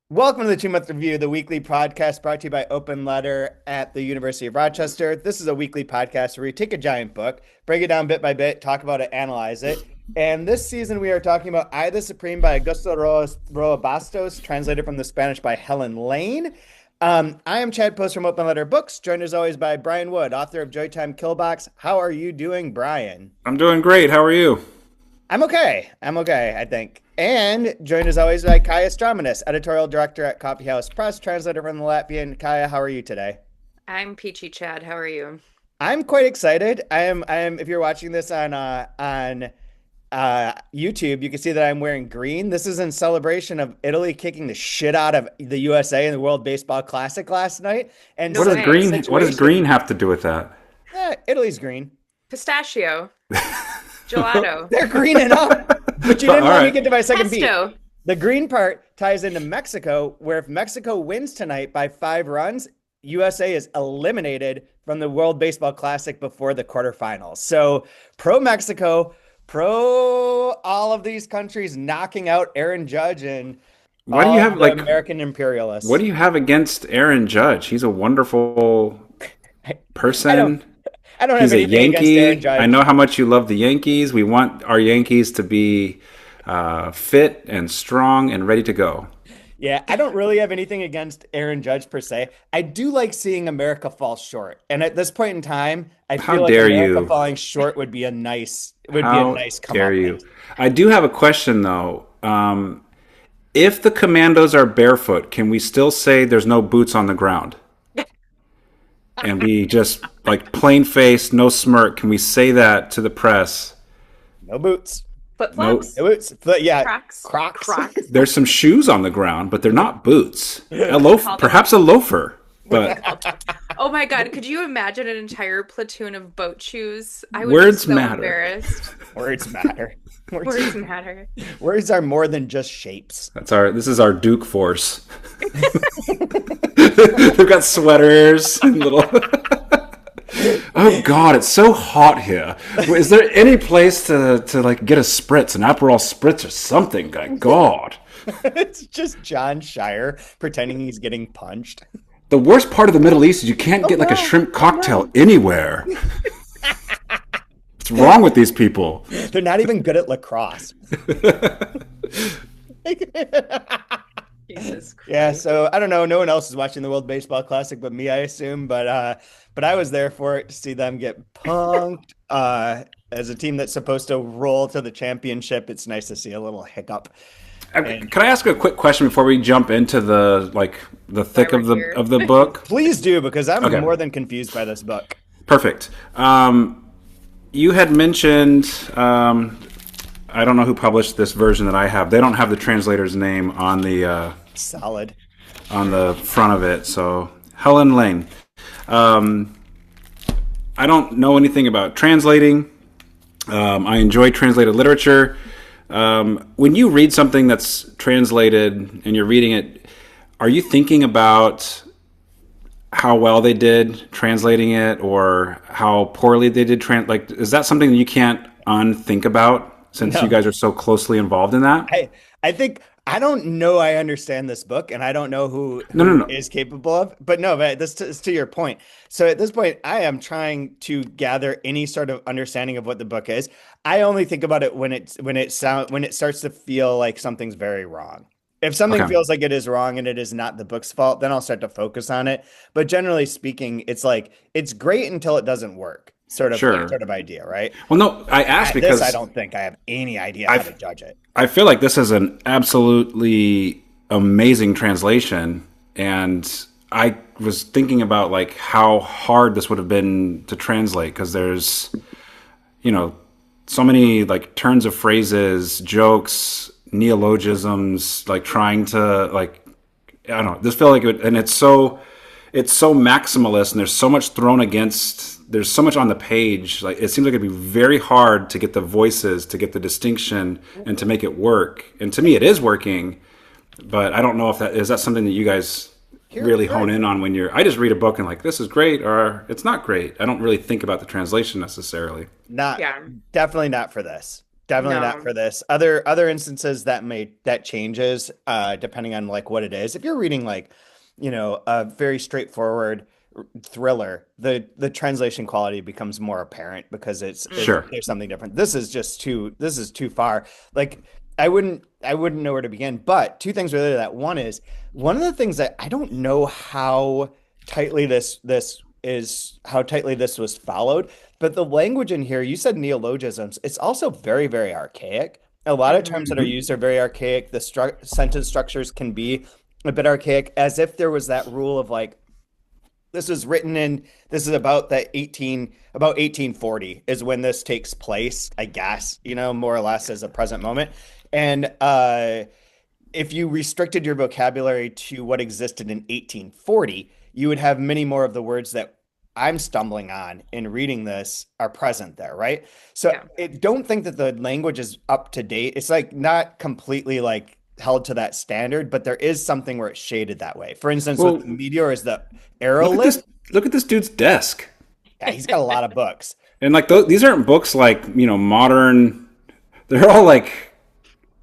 Welcome to the 2 Month Review, the weekly podcast brought to you by Open Letter at the University of Rochester. This is a weekly podcast where we take a giant book, break it down bit by bit, talk about it, analyze it. And this season we are talking about I the Supreme by Roa Bastos, translated from the Spanish by Helen Lane. I am Chad Post from Open Letter Books, joined as always by Brian Wood, author of Joytime Killbox. How are you doing, Brian? I'm doing great. How are you? I'm okay. I'm okay, I think. And joined as always by Kaya Stramanis, editorial director at Coffeehouse Press, translator from the Latvian. Kaya, how are you today? I'm Peachy Chad. How are you? I'm quite excited. I am if you're watching this on YouTube, you can see that I'm wearing green. This is in celebration of Italy kicking the shit out of the USA in the World Baseball Classic last night. And No What does since the way. green what does green situation, have to do with that? Italy's green. Pistachio. Gelato. They're green enough. But you All didn't let me right. get to my second beat. Pesto. The green part ties into Mexico, where if Mexico wins tonight by 5 runs, USA is eliminated from the World Baseball Classic before the quarterfinals. So pro Mexico, pro all of these countries knocking out Aaron Judge and Why do you all have of the like American what imperialists. do you have against Aaron Judge? He's a wonderful I don't person. I don't have He's a anything against Aaron Yankee. I Judge. know how much you love the Yankees. We want our Yankees to be fit and strong and ready to go. Yeah, I don't really have anything against Aaron Judge per se. I do like seeing America fall short. And at this point in time, I How feel like dare America you? falling short would be a How nice come dare up. you? I do have a question though. If the commandos are barefoot, can we still say there's no boots on the ground? And we just like plain face, no smirk. Can we say that to the press? No boots. Flip No, flops. No boots. But yeah, Crocs. Crocs. Crocs. there's some shoes on the ground, but they're not boots. Call them. Perhaps a loafer, but Oh my God. Could you imagine an entire platoon of boat shoes? I would be words so matter. embarrassed. Words matter. Words, Words matter. words are more than just shapes. This is our Duke force. They've got sweaters and little. Oh God, it's so hot here. Is there any place to like get a spritz, an Aperol spritz or something? My God. It's just John Shire pretending he's getting punched. The worst part of the Middle East is you can't Oh get like a no. shrimp Oh no. cocktail anywhere. What's wrong with these people? They're not even good at lacrosse. Jesus Yeah, Christ. so I don't know. No one else is watching the World Baseball Classic but me, I assume. But I was there for it to see them get punked. As a team that's supposed to roll to the championship, it's nice to see a little hiccup. And Can I ask a quick question before we jump into the Why thick we're of the here. book? please do, because I'm Okay, more than confused by this book. perfect. You had mentioned I don't know who published this version that I have. They don't have the translator's name Solid. on the front of it. So Helen Lane. I don't know anything about translating. I enjoy translated literature. When you read something that's translated and you're reading it, are you thinking about how well they did translating it or how poorly they did like is that something that you can't unthink about since you No. guys are so closely involved in that? I think I don't know I understand this book and I don't know who No, no, who no. is capable of, but no, but this is to your point. So at this point, I am trying to gather any sort of understanding of what the book is. I only think about it when it starts to feel like something's very wrong. If something Okay. feels like it is wrong and it is not the book's fault, then I'll start to focus on it. But generally speaking, it's like it's great until it doesn't work. Sure. Sort of idea, right? Well, no, I asked I because don't think I have any idea how I to judge it. I feel like this is an absolutely amazing translation, and I was thinking about like how hard this would have been to translate because there's you know so many like turns of phrases, jokes, neologisms, like trying to like I don't know. This feel like it, and it's so maximalist, and there's so much thrown against. There's so much on the page. Like it seems like it'd be very hard to get the voices, to get the distinction, and to make it work. And to me, it is working. But I don't know if that something that you guys really hone Right. in on when you're. I just read a book and like this is great or it's not great. I don't really think about the translation necessarily. Not Yeah. definitely not for this. Definitely not No. for this. Other instances that changes depending on like what it is. If you're reading like, a very straightforward thriller, the translation quality becomes more apparent because it's Sure. there's something different. This is too far. Like I wouldn't know where to begin. But two things related to that. One is one of the things that I don't know how tightly this was followed. But the language in here, you said neologisms. It's also very, very archaic. A lot of terms that are Mhm. used are very archaic. The sentence structures can be a bit archaic, as if there was that rule of like, this is about the 1840 is when this takes place, I guess, more or less as a present moment. And if you restricted your vocabulary to what existed in 1840, you would have many more of the words that I'm stumbling on in reading this are present there, right? So Yeah. don't think that the language is up to date. It's like not completely like held to that standard, but there is something where it's shaded that way. For instance, with Well, the meteor is the look at aeroliths. this. Look at this dude's desk. Yeah, he's got a lot of books. And like these aren't books like modern. They're all like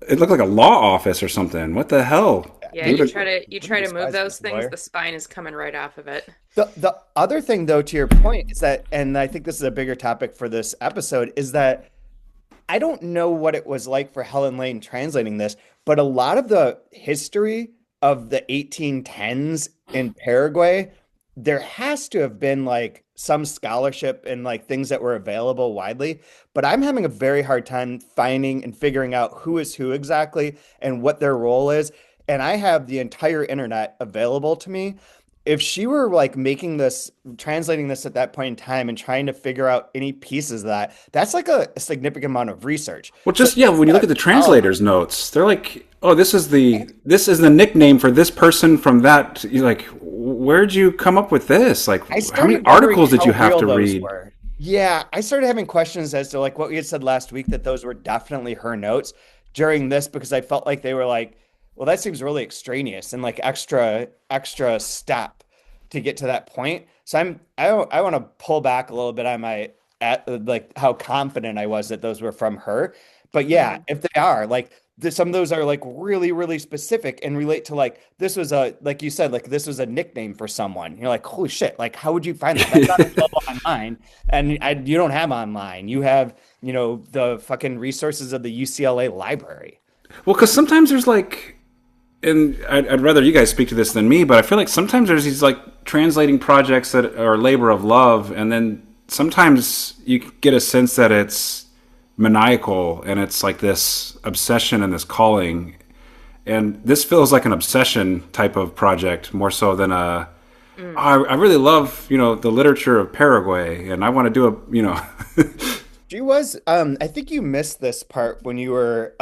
it looked like a law office or something. What the hell, Yeah, Maybe you dude? try to you wouldn't try be to move surprised if those he's a things, lawyer. the spine is coming right off of it. The other thing, though, to your point, is that, and I think this is a bigger topic for this episode, is that I don't know what it was like for Helen Lane translating this, but a lot of the history of the 1810s in Paraguay, there has to have been like some scholarship and like things that were available widely. But I'm having a very hard time finding and figuring out who is who exactly and what their role is. And I have the entire internet available to me. If she were like making this, translating this at that point in time and trying to figure out any pieces of that, that's like a significant amount of research. Well, So just yeah. it's When you look not at the all. translators' notes, they're like, "Oh, this is the nickname for this person from that." You're like, "Where'd you come up with this? Like, I how many started wondering articles did how you have real to those read?" were. Yeah, I started having questions as to like what we had said last week that those were definitely her notes during this because I felt like they were like, well, that seems really extraneous and like extra step to get to that point. So I want to pull back a little bit on my at like how confident I was that those were from her. But yeah, Mhm. if they are like some of those are like really, really specific and relate to like this was a like you said, like this was a nickname for someone. You're like, holy shit, like how would you find that? That's not available online. And you don't have online. You have, the fucking resources of the UCLA library. Well, because sometimes there's like, and I'd rather you guys speak to this than me, but I feel like sometimes there's these like translating projects that are labor of love, and then sometimes you get a sense that it's maniacal and it's like this obsession and this calling. And this feels like an obsession type of project more so than a. Mm. I really love the literature of Paraguay, and I want to do She was, I think you missed this part when you were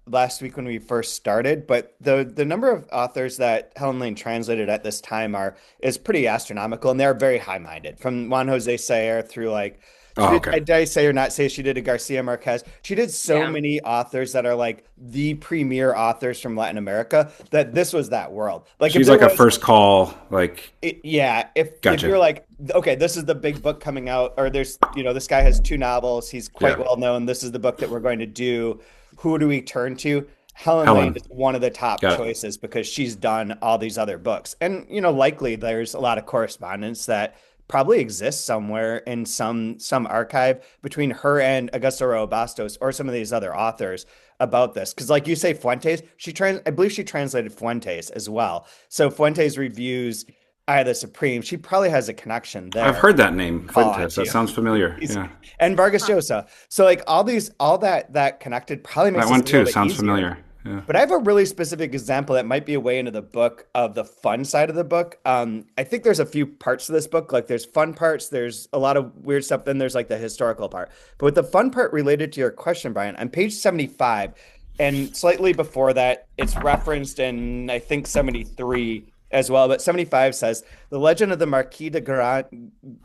last week when we first started, but the number of authors that Helen Lane translated at this time is pretty astronomical, and they're very high-minded. From Juan Jose Sayer through like she oh, did, okay. did I say or not say she did a Garcia Marquez? She did so Yeah. many authors that are like the premier authors from Latin America that this was that world. Like if She's there like a was first call. Like, yeah, if gotcha. you're like, okay, this is the big book coming out, or there's, this guy has two novels, he's quite Yeah. well known. This is the book that we're going to do. Who do we turn to? Helen Lane Helen. is one of the top Got it. choices because she's done all these other books. And, likely there's a lot of correspondence that probably exists somewhere in some archive between her and Augusta Roa Bastos or some of these other authors about this. Because like you say, Fuentes, I believe she translated Fuentes as well. So Fuentes reviews Eye of the Supreme. She probably has a connection I've there. heard that name, Call on Fuentes. That to. sounds familiar. He's, Yeah. and Vargas Llosa. So like all that connected probably That makes this one a little too bit sounds easier. familiar. Yeah. But I have a really specific example that might be a way into the book of the fun side of the book. I think there's a few parts to this book. Like there's fun parts, there's a lot of weird stuff, then there's like the historical part. But with the fun part related to your question, Brian, on page 75, and slightly before that, it's referenced in I think 73 as well. But 75 says the legend of the Marquis de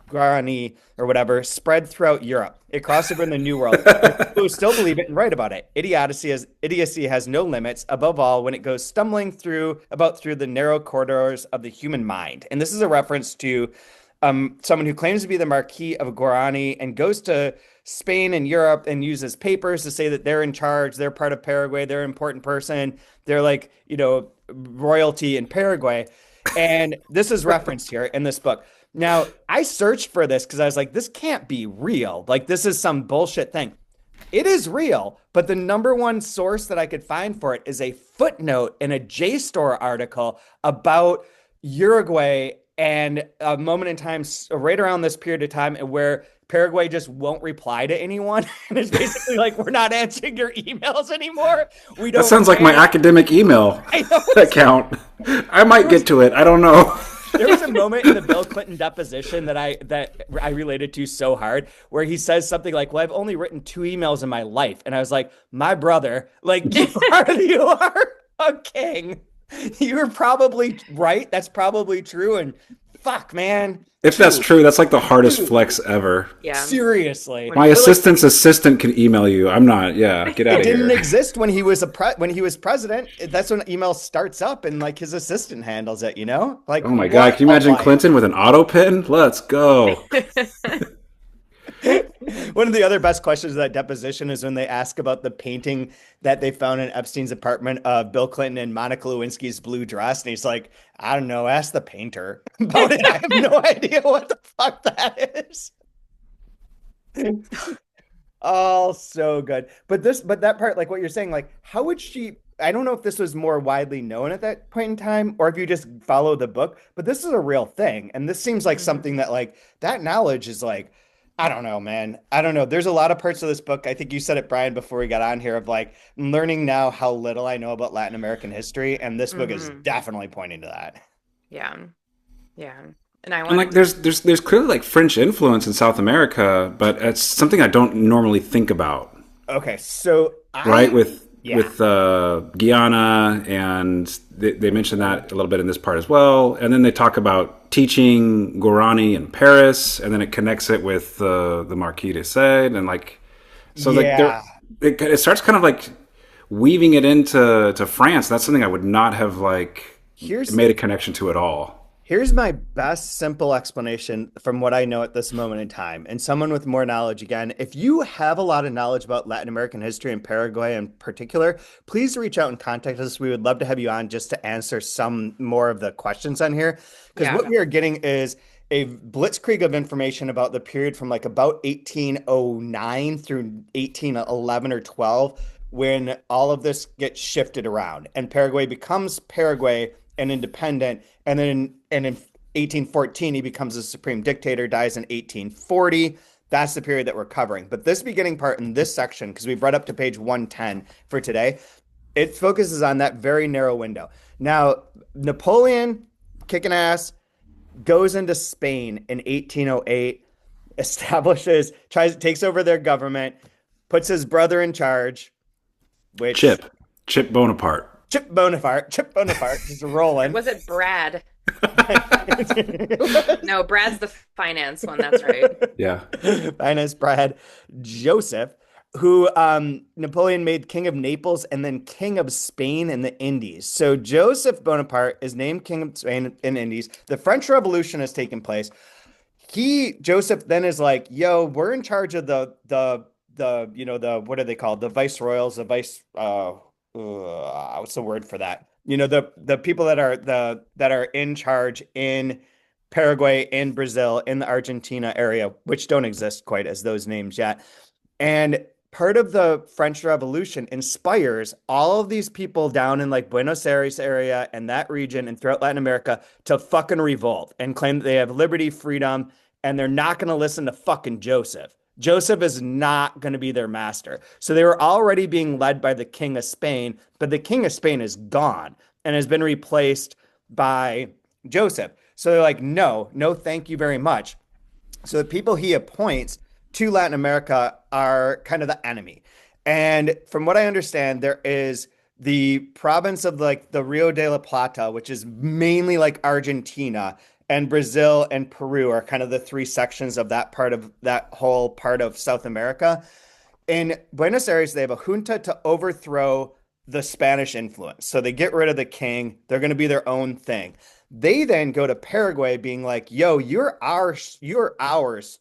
Guarani or whatever spread throughout Europe. It crossed over in the New World. There are people who still believe it and write about it. Idiocy has no limits, above all when it goes stumbling through the narrow corridors of the human mind. And this is a reference to someone who claims to be the Marquis of Guarani and goes to Spain and Europe and uses papers to say that they're in charge, they're part of Paraguay, they're an important person, they're like, royalty in Paraguay. And this is referenced here in this book. Now, I searched for this because I was like, this can't be real. Like, this is some bullshit thing. It is real, but the number one source that I could find for it is a footnote in a JSTOR article about Uruguay and a moment in time right around this period of time where Paraguay just won't reply to anyone. And it's basically like, we're not answering your emails anymore. We That don't sounds like my care. academic email I know. account. I might get to it. I don't know. There was a moment in the Bill Clinton deposition that I related to so hard, where he says something like, "Well, I've only written 2 emails in my life," and I was like, "My brother, like you are a king. You're probably right. That's probably true." And fuck, man, If that's true, that's like the hardest flex ever. Yeah. seriously, My assistant's assistant can email you. I'm not. Yeah, get out it of didn't here. exist when he was when he was president. That's when email starts up and like his assistant handles it. Like, Oh my God, can you imagine Clinton with an auto pen? Let's go. One of the other best questions of that deposition is when they ask about the painting that they found in Epstein's apartment of Bill Clinton in Monica Lewinsky's blue dress. And he's like, I don't know, ask the painter about it. I have no idea what the fuck that is. Oh, so good. But that part, like what you're saying, like, how would she? I don't know if this was more widely known at that point in time or if you just follow the book, but this is a real thing. And this seems like something that, like, that knowledge is like, I don't know, man. I don't know. There's a lot of parts of this book. I think you said it, Brian, before we got on here, of like learning now how little I know about Latin American history. And this book is definitely pointing to that. Yeah. Yeah. And like there's clearly like French influence in South America, but it's something I don't normally think about. Okay, so With Guyana, and they mention that a little bit in this part as well. And then they talk about teaching Guarani in Paris, and then it connects it with the Marquis de Sade, and like so it starts kind of like weaving it into France. That's something I would not have like made a connection to at all. Here's my best simple explanation from what I know at this moment in time. And someone with more knowledge, again, if you have a lot of knowledge about Latin American history and Paraguay in particular, please reach out and contact us. We would love to have you on just to answer some more of the questions on here. Because what we are getting is a blitzkrieg of information about the period from like about 1809 through 1811 or 12, when all of this gets shifted around and Paraguay becomes Paraguay and independent. And then in 1814, he becomes a supreme dictator, dies in 1840. That's the period that we're covering. But this beginning part in this section, because we've read up to page 110 for today, it focuses on that very narrow window. Now, Napoleon, kicking ass, goes into Spain in 1808, takes over their government, puts his brother in charge, which... Chip Bonaparte. Chip Bonaparte is rolling. Was it Brad? No, Brad's the finance one. That's right. Yeah. Finance Brad Joseph, who Napoleon made king of Naples and then king of Spain and the Indies. So Joseph Bonaparte is named king of Spain and Indies. The French Revolution has taken place. Joseph then is like, yo, we're in charge of the what are they called? The viceroyals, what's the word for that? The people that are in charge in Paraguay, in Brazil, in the Argentina area, which don't exist quite as those names yet. And part of the French Revolution inspires all of these people down in like Buenos Aires area and that region and throughout Latin America to fucking revolt and claim that they have liberty, freedom, and they're not going to listen to fucking Joseph. Joseph is not going to be their master. So they were already being led by the King of Spain, but the King of Spain is gone and has been replaced by Joseph. So they're like, no, thank you very much. So the people he appoints to Latin America are kind of the enemy. And from what I understand, there is the province of like the Rio de la Plata, which is mainly like Argentina, and Brazil and Peru are kind of the three sections of that whole part of South America. In Buenos Aires, they have a junta to overthrow the Spanish influence. So they get rid of the king. They're going to be their own thing. They then go to Paraguay being like, yo, you're ours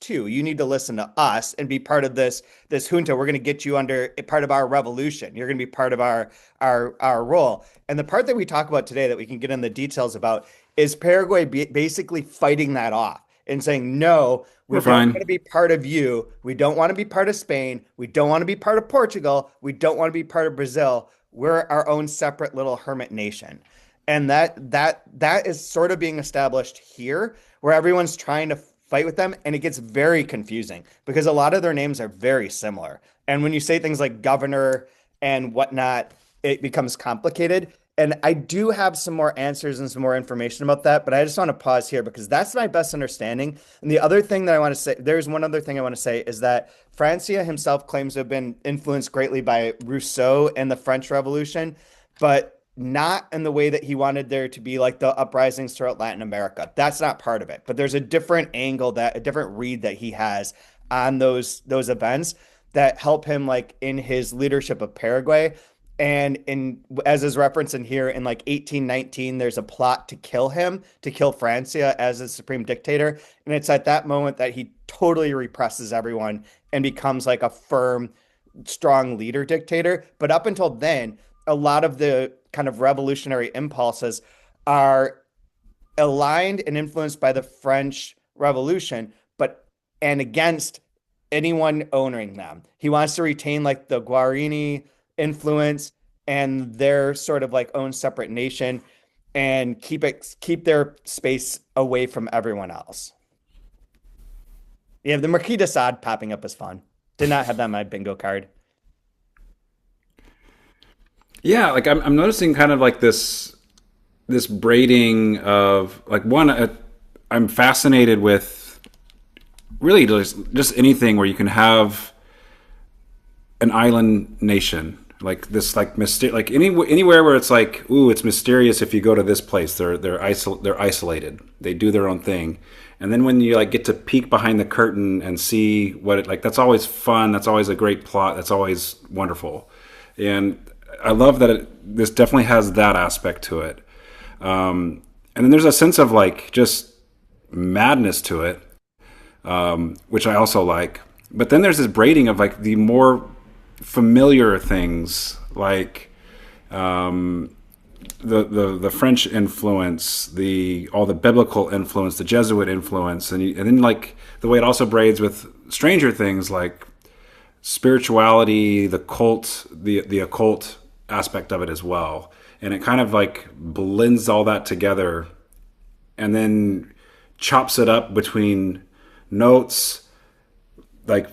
too. You need to listen to us and be part of this junta. We're going to get you under part of our revolution. You're going to be part of our role. And the part that we talk about today that we can get in the details about is Paraguay basically fighting that off and saying, no, we We're don't want fine. to be part of you. We don't want to be part of Spain. We don't want to be part of Portugal. We don't want to be part of Brazil. We're our own separate little hermit nation. And that is sort of being established here, where everyone's trying to fight with them, and it gets very confusing because a lot of their names are very similar. And when you say things like governor and whatnot, it becomes complicated. And I do have some more answers and some more information about that, but I just want to pause here because that's my best understanding. And the other thing that I want to say, there's one other thing I want to say is that Francia himself claims to have been influenced greatly by Rousseau and the French Revolution, but not in the way that he wanted there to be like the uprisings throughout Latin America. That's not part of it. But there's a different angle, that a different read that he has on those events that help him like in his leadership of Paraguay. And in as is referenced in here in like 1819, there's a plot to kill him, to kill Francia as a supreme dictator. And it's at that moment that he totally represses everyone and becomes like a firm, strong leader dictator. But up until then, a lot of the kind of revolutionary impulses are aligned and influenced by the French Revolution, but and against anyone owning them. He wants to retain like the Guarani influence and their sort of like own separate nation and keep their space away from everyone else. Yeah, the Marquis de Sade popping up is fun. Did not have that on my bingo card. Yeah, like I'm noticing kind of like this braiding of like one. I'm fascinated with really just anything where you can have an island nation like this, like like anywhere where it's like, ooh, it's mysterious. If you go to this place, they're isolated. They do their own thing, and then when you like get to peek behind the curtain and see what it like, that's always fun. That's always a great plot. That's always wonderful, and I love that this definitely has that aspect to it. And then there's a sense of like just madness to it, which I also like. But then there's this braiding of like the more familiar things, like the French influence, the all the biblical influence, the Jesuit influence, and then like the way it also braids with stranger things like spirituality, the cult, the occult aspect of it as well, and it kind of like blends all that together, and then chops it up between notes, like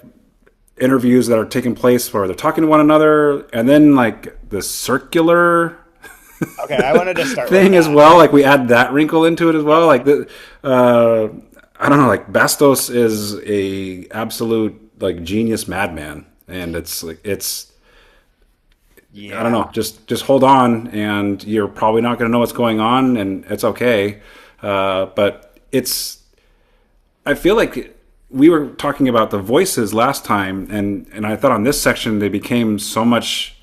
interviews that are taking place where they're talking to one another, and then like the circular Okay, I wanted to start with thing as that. well. Like we add that wrinkle into it as well. Like the I don't know. Like Bastos is a absolute like genius madman, and it's like it's I don't Yeah. know. Just hold on, and you're probably not going to know what's going on, and it's okay. But it's I feel like we were talking about the voices last time, and I thought on this section they became so much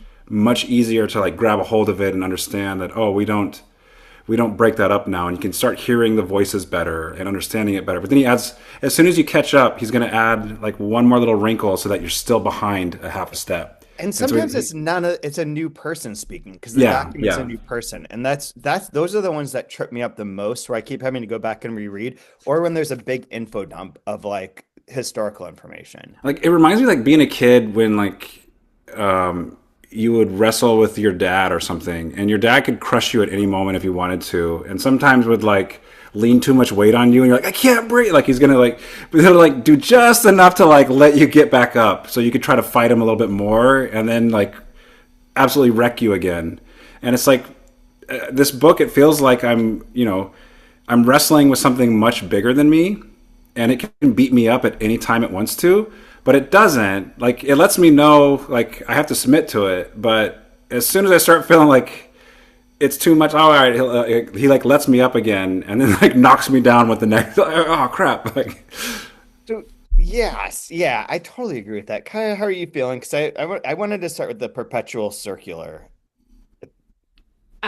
easier to like grab a hold of it and understand that we don't break that up now, and you can start hearing the voices better and understanding it better. But then he adds, as soon as you catch up, he's going to add like one more little wrinkle so that you're still behind a half a step. And And so sometimes it's a new person speaking because the yeah, document's a yeah. new person. And that's those are the ones that trip me up the most, where I keep having to go back and reread, or when there's a big info dump of like historical information. Like it reminds me like being a kid when like you would wrestle with your dad or something, and your dad could crush you at any moment if he wanted to, and sometimes would like lean too much weight on you, and you're like, I can't breathe. Like he's gonna like, but he'll like do just enough to like let you get back up, so you could try to fight him a little bit more, and then like absolutely wreck you again. And it's like this book. It feels like I'm wrestling with something much bigger than me, and it can beat me up at any time it wants to, but it doesn't. Like it lets me know like I have to submit to it, but as soon as I start feeling like it's too much, all right, he like lets me up again, and then like knocks me down with the next. Oh crap! Like So yes, yeah, I totally agree with that. Kaya, how are you feeling? Because I wanted to start with the perpetual circular.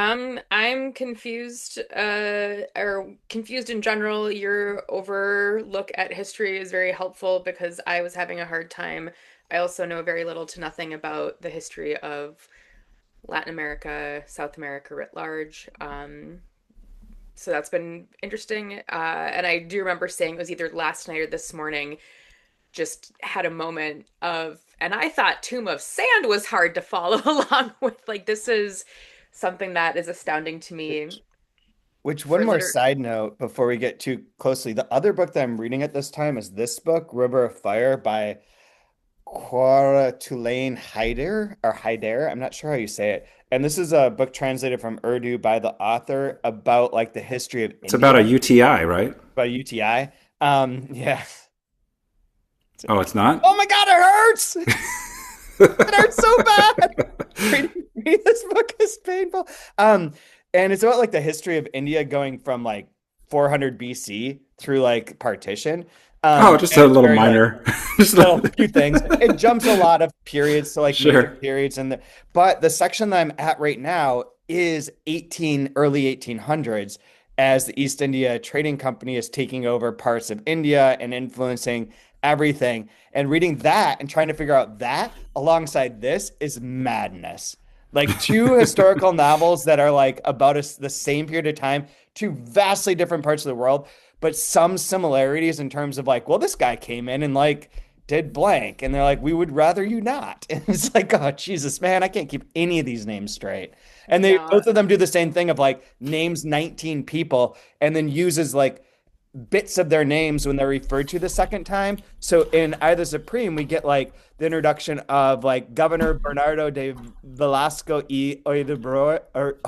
I'm confused, or confused in general. Your overlook at history is very helpful because I was having a hard time. I also know very little to nothing about the history of Latin America, South America writ large. So that's been interesting. And I do remember saying it was either last night or this morning, just had a moment of, and I thought Tomb of Sand was hard to follow along with. Like, this is something that is astounding to me Which one for more liter. side note before we get too closely. The other book that I'm reading at this time is this book, River of Fire by Quara Tulane Haider. I'm not sure how you say it. And this is a book translated from Urdu by the author about like the history of It's about a India UTI, right? by UTI. Yeah. Oh, it's not? Oh my God, it hurts! It hurts so bad. Reading this book is painful. And it's about like the history of India going from like 400 BC through like partition. Oh, just And a it's little very like minor. Just a little little... few things. It jumps a lot of periods to like major Sure. periods, and but the section that I'm at right now is early 1800s, as the East India Trading Company is taking over parts of India and influencing everything. And reading that and trying to figure out that alongside this is madness. Like two historical novels that are like about the same period of time, two vastly different parts of the world, but some similarities in terms of like, well, this guy came in and like did blank, and they're like, we would rather you not. And it's like, oh Jesus, man, I can't keep any of these names straight. And they No, both of them do the same thing of like names 19 people and then uses like bits of their names when they're referred to the second time. So in either Supreme, we get like the introduction of like Governor Bernardo de Velasco y Oidobro or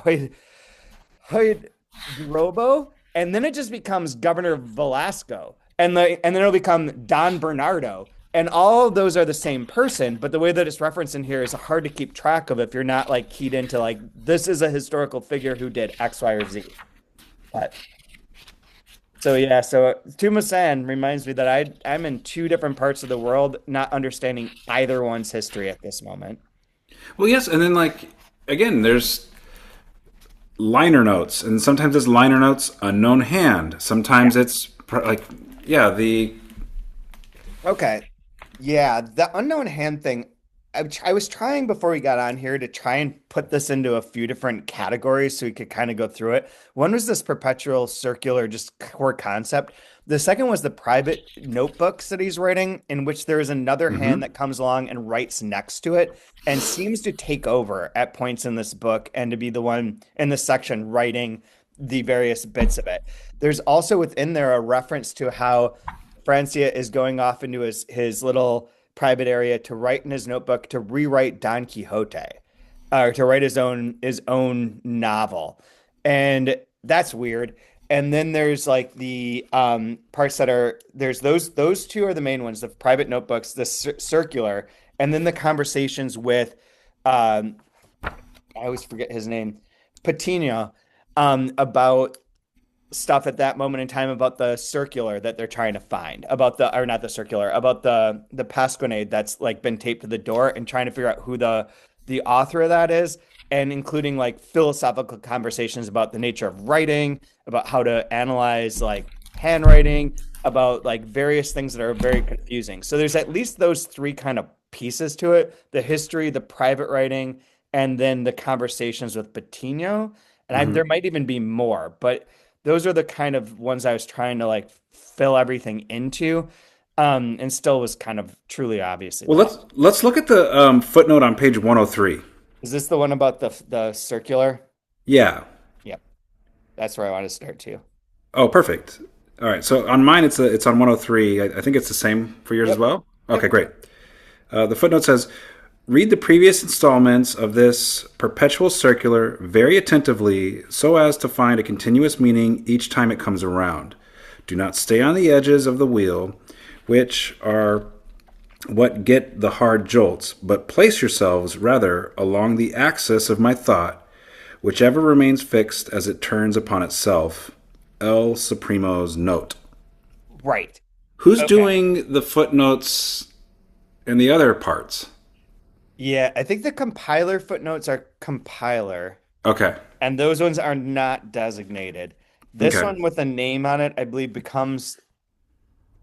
Oidrobo, and then it just becomes Governor Velasco, and then it'll become Don Bernardo. And all of those are the same person, but the way that it's referenced in here is hard to keep track of if you're not like keyed into like this is a historical figure who did X, Y, or Z. But so yeah, so Tumasan reminds me that I'm in two different parts of the world, not understanding either one's history at this moment. Well, yes, and then like again, there's liner notes, and sometimes it's liner notes unknown hand. Yeah. Sometimes it's like yeah, the Okay. Yeah, the unknown hand thing. I was trying before we got on here to try and put this into a few different categories so we could kind of go through it. One was this perpetual circular, just core concept. The second was the private notebooks that he's writing, in which there is another hand mhm. that comes along and writes next to it and seems to take over at points in this book and to be the one in this section writing the various bits of it. There's also within there a reference to how Francia is going off into his little private area to write in his notebook to rewrite Don Quixote, or to write his own novel, and that's weird. And then there's like the parts that are there's those two are the main ones: the private notebooks, the circular, and then the conversations with um, I always forget his name, Patino, about stuff at that moment in time about the circular that they're trying to find, about the or not the circular, about the pasquinade that's like been taped to the door, and trying to figure out who the author of that is, and including like philosophical conversations about the nature of writing, about how to analyze like handwriting, about like various things that are very confusing. So there's at least those three kind of pieces to it: the history, the private writing, and then the conversations with Patino. And there Mhm. might even be more, but those are the kind of ones I was trying to like fill everything into, and still was kind of truly obviously Well, lost. let's look at the footnote on page 103. Is this the one about the circular? Yeah. Yep, that's where I want to start too. Oh, perfect. All right. So on mine, it's on 103. I think it's the same for yours as Yep, well. Okay, yep. great. The footnote says, read the previous installments of this perpetual circular very attentively so as to find a continuous meaning each time it comes around. Do not stay on the edges of the wheel, which are what get the hard jolts, but place yourselves rather along the axis of my thought, whichever remains fixed as it turns upon itself. El Supremo's note. Right. Who's Okay. doing the footnotes in the other parts? Yeah, I think the compiler footnotes are compiler. Okay. And those ones are not designated. This Okay. one with a name on it, I believe, becomes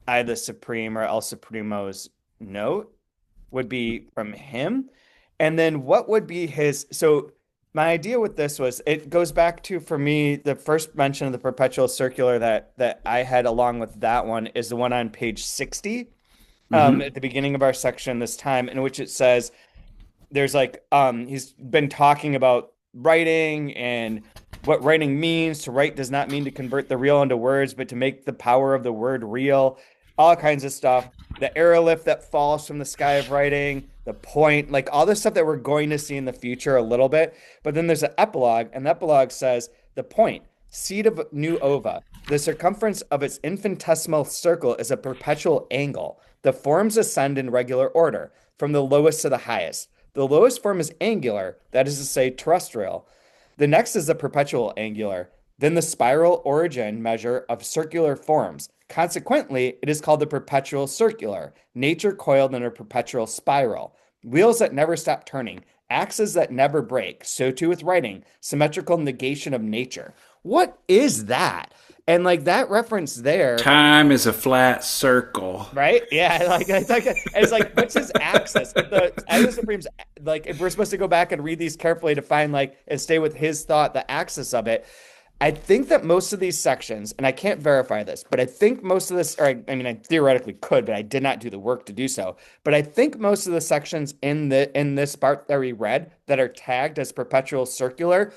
either Supreme or El Supremo's note would be from him. And then what would be his? So my idea with this was it goes back to for me the first mention of the perpetual circular that I had along with that one is the one on page 60 Hmm. at the beginning of our section this time in which it says there's like he's been talking about writing and what writing means. To write does not mean to convert the real into words, but to make the power of the word real. All kinds of stuff. The aerolith that falls from the sky of writing, the point, like all this stuff that we're going to see in the future a little bit. But then there's an epilogue, and the epilogue says the point, seed of new ova. The circumference of its infinitesimal circle is a perpetual angle. The forms ascend in regular order, from the lowest to the highest. The lowest form is angular, that is to say, terrestrial. The next is the perpetual angular, then the spiral origin measure of circular forms. Consequently, it is called the perpetual circular, nature coiled in a perpetual spiral. Wheels that never stop turning, axes that never break. So too with writing, symmetrical negation of nature. What is that? And like that reference there, Time is a flat circle. right? Yeah, like it's like what's his axis? The Isla Supreme's like if we're supposed to go back and read these carefully to find like and stay with his thought, the axis of it. I think that most of these sections, and I can't verify this, but I think most of this, or I mean, I theoretically could, but I did not do the work to do so. But I think most of the sections in this part that we read that are tagged as perpetual circular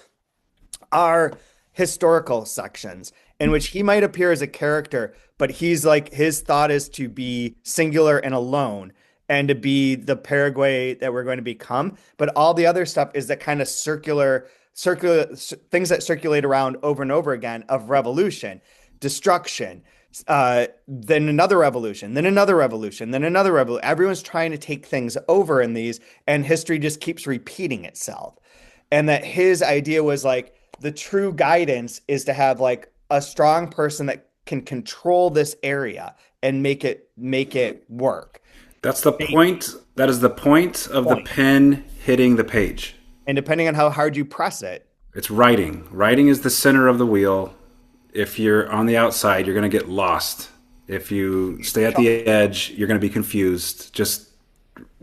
are historical sections in which he might appear as a character, but he's like his thought is to be singular and alone and to be the Paraguay that we're going to become. But all the other stuff is that kind of circular things that circulate around over and over again of revolution, destruction, then another revolution, then another revolution, then another revolution. Everyone's trying to take things over in these, and history just keeps repeating itself. And that his idea was like the true guidance is to have like a strong person that can control this area and make it work. That's the Make point. That is the point of the point. pen hitting the page. And depending on how hard you press it, It's writing. Writing is the center of the wheel. If you're on the outside, you're going to get lost. If you stay at the edge, you're going to be confused. Just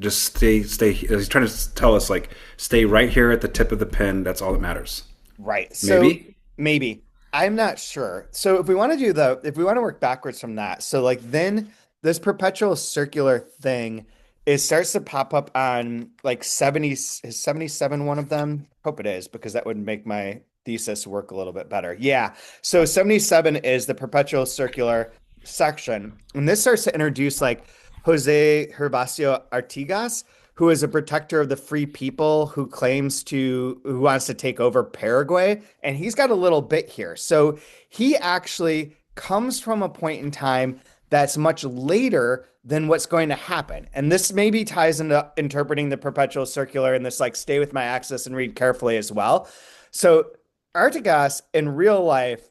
stay. He's trying to tell us like stay right here at the tip of the pen. That's all that matters. right. So Maybe. maybe I'm not sure. So if we want to work backwards from that, so like then this perpetual circular thing it starts to pop up on like 70 is 77 one of them. Hope it is because that would make my thesis work a little bit better. Yeah. So 77 is the perpetual circular section. And this starts to introduce like Jose Herbacio Artigas, who is a protector of the free people who wants to take over Paraguay. And he's got a little bit here. So he actually comes from a point in time that's much later than what's going to happen. And this maybe ties into interpreting the perpetual circular and this like stay with my axis and read carefully as well. So Artigas in real life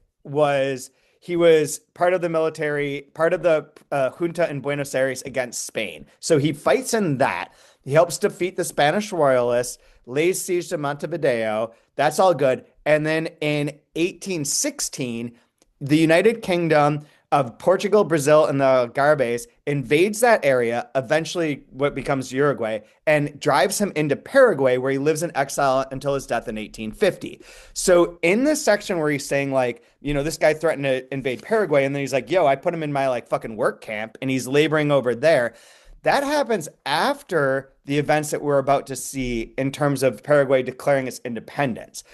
he was part of the military, part of the junta in Buenos Aires against Spain. So he fights in that. He helps defeat the Spanish royalists, lays siege to Montevideo. That's all good. And then in 1816, the United Kingdom of Portugal, Brazil, and the Garbes invades that area, eventually what becomes Uruguay, and drives him into Paraguay, where he lives in exile until his death in 1850. So in this section where he's saying like, this guy threatened to invade Paraguay, and then he's like, yo, I put him in my like fucking work camp, and he's laboring over there. That happens after the events that we're about to see in terms of Paraguay declaring its independence.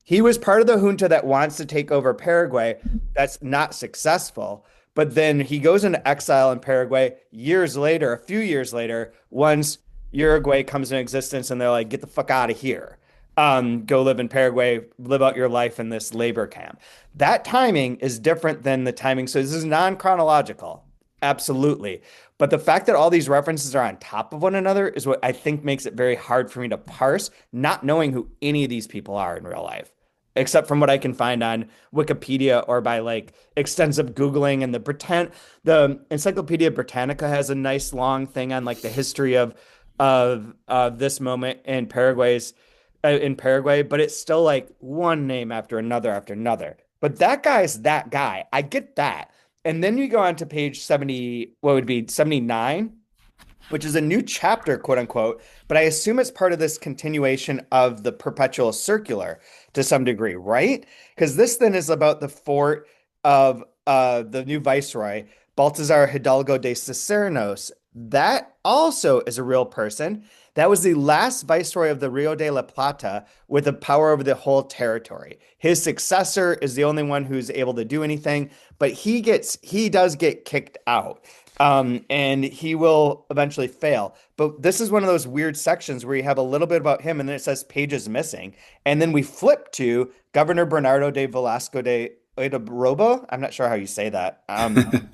He was part of the junta that wants to take over Paraguay. That's not successful. But then he goes into exile in Paraguay years later, a few years later, once Uruguay comes into existence and they're like, get the fuck out of here. Go live in Paraguay, live out your life in this labor camp. That timing is different than the timing. So this is non chronological. Absolutely. But the fact that all these references are on top of one another is what I think makes it very hard for me to parse, not knowing who any of these people are in real life except from what I can find on Wikipedia or by like extensive Googling. And the Encyclopedia Britannica has a nice long thing on like the history of this moment in Paraguay's in Paraguay, but it's still like one name after another after another. But that guy's that guy. I get that. And then you go on to page 70, what would be 79, which is a new chapter, quote unquote, but I assume it's part of this continuation of the perpetual circular to some degree, right? Because this then is about the fort of the new viceroy, Baltazar Hidalgo de Cisneros. That also is a real person. That was the last viceroy of the Rio de la Plata with the power over the whole territory. His successor is the only one who's able to do anything, but he does get kicked out, and he will eventually fail. But this is one of those weird sections where you have a little bit about him, and then it says pages missing, and then we flip to Governor Bernardo de Velasco de Robo. I'm not sure how you say that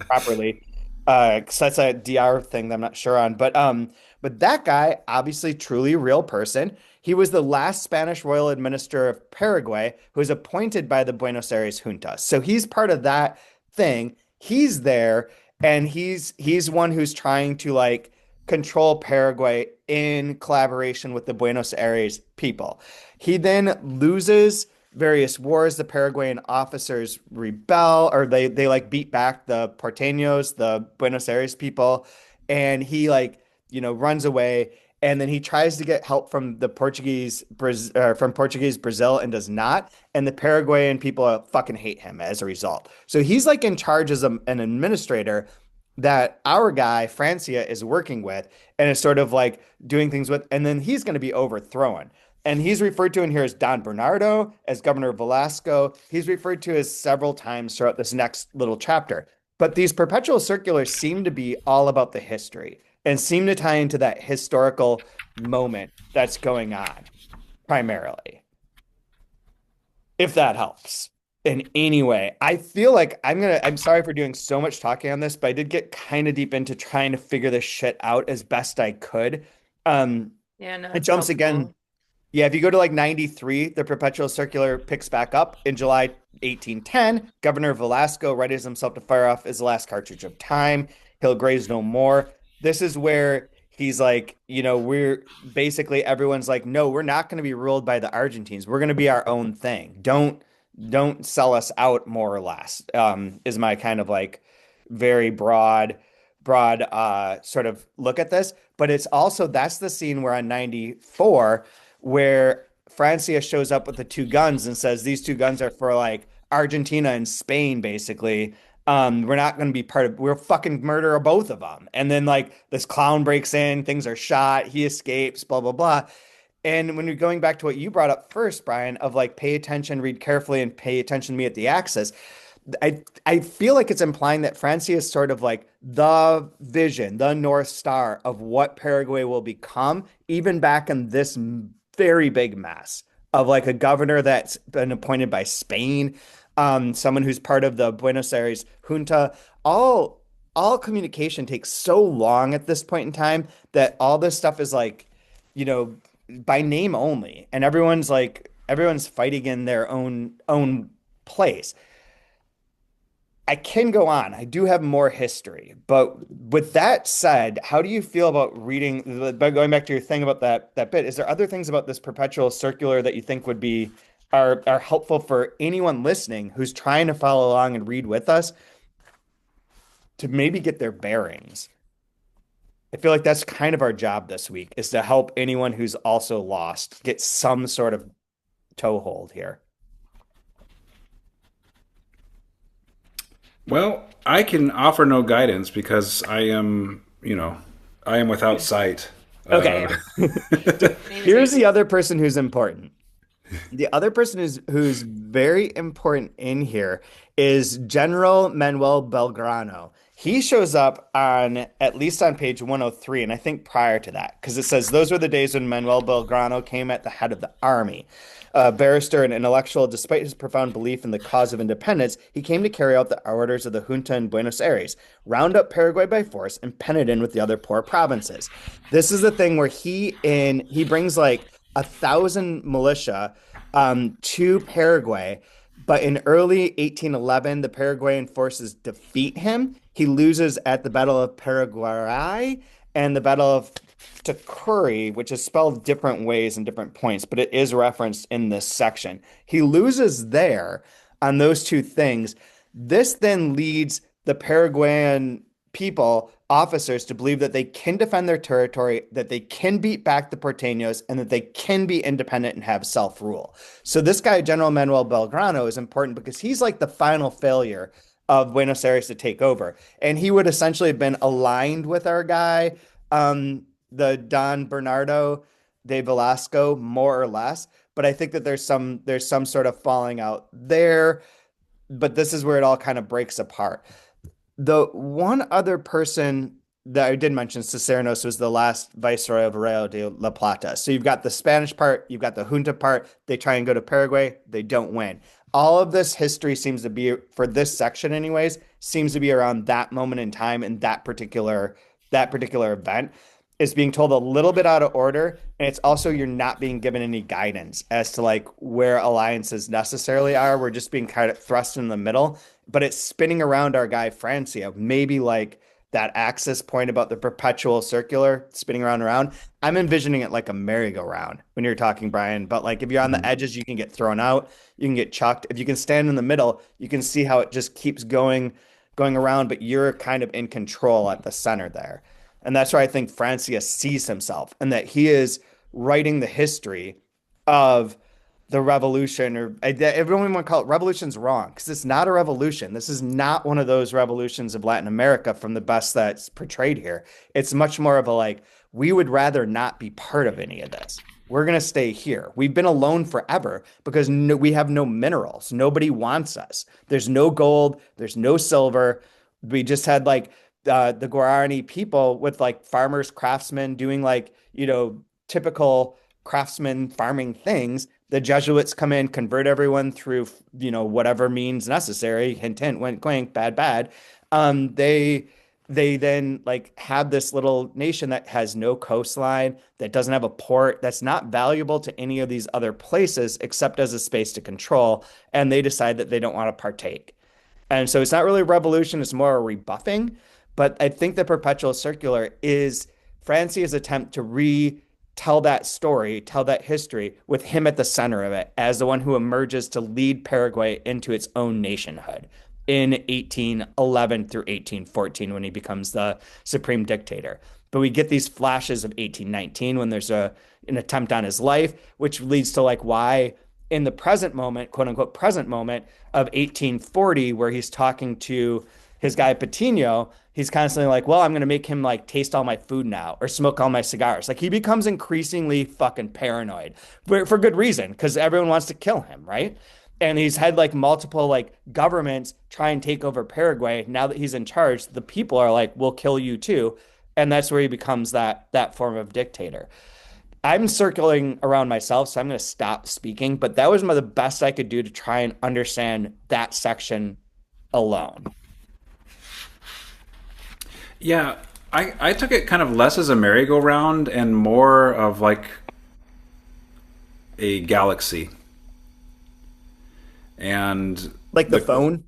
properly. 'Cause that's a DR thing that I'm not sure on. But that guy, obviously, truly a real person. He was the last Spanish royal administrator of Paraguay who was appointed by the Buenos Aires junta. So he's part of that thing. He's there, and he's one who's trying to like control Paraguay in collaboration with the Buenos Aires people. He then loses various wars. The Paraguayan officers rebel, or they like beat back the Porteños, the Buenos Aires people, and he like, runs away. And then he tries to get help from the Portuguese Brazil and does not. And the Paraguayan people fucking hate him as a result. So he's like in charge as an administrator that our guy Francia is working with and is sort of like doing things with. And then he's going to be overthrown. And he's referred to in here as Don Bernardo, as Governor Velasco. He's referred to as several times throughout this next little chapter. But these perpetual circulars seem to be all about the history and seem to tie into that historical moment that's going on primarily, if that helps in any way. I feel like I'm sorry for doing so much talking on this, but I did get kind of deep into trying to figure this shit out as best I could. Yeah, no, It it's jumps again. helpful. Yeah, if you go to like 93, the perpetual circular picks back up in July 1810. Governor Velasco readies himself to fire off his last cartridge of time. He'll graze no more. This is where he's like, we're basically everyone's like, no, we're not going to be ruled by the Argentines. We're going to be our own thing. Don't sell us out, more or less. Is my kind of like very broad sort of look at this. But it's also that's the scene where on 94 where Francia shows up with the two guns and says these two guns are for like Argentina and Spain, basically. We're not going to be part of, we'll fucking murder both of them. And then like this clown breaks in, things are shot, he escapes, blah, blah, blah. And when you're going back to what you brought up first, Brian, of like pay attention, read carefully, and pay attention to me at the axis, I feel like it's implying that Francia is sort of like the vision, the North Star of what Paraguay will become, even back in this very big mess of like a governor that's been appointed by Spain, someone who's part of the Buenos Aires junta. All communication takes so long at this point in time that all this stuff is like, you know, by name only, and everyone's fighting in their own place. I can go on. I do have more history, but with that said, how do you feel about reading, by going back to your thing about that bit, is there other things about this perpetual circular that you think would be are helpful for anyone listening who's trying to follow along and read with us to maybe get their bearings? I feel like that's kind of our job this week, is to help anyone who's also lost get some sort of toehold here. Well, I can offer no guidance because I am without sight. Okay. Uh, Name is Here's the easy. other person who's important. The other person who's very important in here is General Manuel Belgrano. He shows up on at least on page 103, and I think prior to that, because it says those were the days when Manuel Belgrano came at the head of the army. A barrister and intellectual, despite his profound belief in the cause of independence, he came to carry out the orders of the junta in Buenos Aires, round up Paraguay by force, and pen it in with the other poor provinces. This is the thing where he brings like 1,000 militia to Paraguay, but in early 1811, the Paraguayan forces defeat him. He loses at the Battle of Paraguay and the Battle of to curry, which is spelled different ways and different points, but it is referenced in this section. He loses there on those two things. This then leads the Paraguayan people, officers, to believe that they can defend their territory, that they can beat back the Porteños, and that they can be independent and have self-rule. So this guy, General Manuel Belgrano, is important because he's like the final failure of Buenos Aires to take over. And he would essentially have been aligned with our guy, the Don Bernardo de Velasco, more or less. But I think that there's some sort of falling out there. But this is where it all kind of breaks apart. The one other person that I did mention, Cicernos, was the last viceroy of Rio de la Plata. So you've got the Spanish part, you've got the junta part. They try and go to Paraguay, they don't win. All of this history seems to be, for this section anyways, seems to be around that moment in time and that particular event. Is being told a little bit out of order, and it's also you're not being given any guidance as to like where alliances necessarily are. We're just being kind of thrust in the middle, but it's spinning around our guy Francia, maybe like that axis point about the perpetual circular spinning around and around. I'm envisioning it like a merry-go-round when you're talking, Brian. But like if you're on the edges, you can get thrown out, you can get chucked. If you can stand in the middle, you can see how it just keeps going around, but you're kind of in control at the center there. And that's where I think Francia sees himself and that he is writing the history of the revolution, or everyone want to call it revolution's wrong because it's not a revolution. This is not one of those revolutions of Latin America from the best that's portrayed here. It's much more of a like, we would rather not be part of any of this. We're going to stay here. We've been alone forever because we have no minerals. Nobody wants us. There's no gold. There's no silver. We just had like the Guarani people with like farmers, craftsmen doing like, typical craftsman farming things. The Jesuits come in, convert everyone through, whatever means necessary. Hint, hint, wink, wink, bad, bad. They then like have this little nation that has no coastline, that doesn't have a port, that's not valuable to any of these other places except as a space to control. And they decide that they don't want to partake. And so it's not really a revolution, it's more a rebuffing. But I think the perpetual circular is Francia's attempt to retell that story, tell that history with him at the center of it as the one who emerges to lead Paraguay into its own nationhood in 1811 through 1814 when he becomes the supreme dictator. But we get these flashes of 1819 when there's an attempt on his life, which leads to like why in the present moment, quote unquote, present moment of 1840, where he's talking to his guy Patino, he's constantly like, well, I'm going to make him like taste all my food now or smoke all my cigars. Like he becomes increasingly fucking paranoid for good reason because everyone wants to kill him, right? And he's had like multiple like governments try and take over Paraguay. Now that he's in charge, the people are like, we'll kill you too. And that's where he becomes that form of dictator. I'm circling around myself, so I'm going to stop speaking. But that was the best I could do to try and understand that section alone. Yeah, I took it kind of less as a merry-go-round and more of like a galaxy. And like the phone?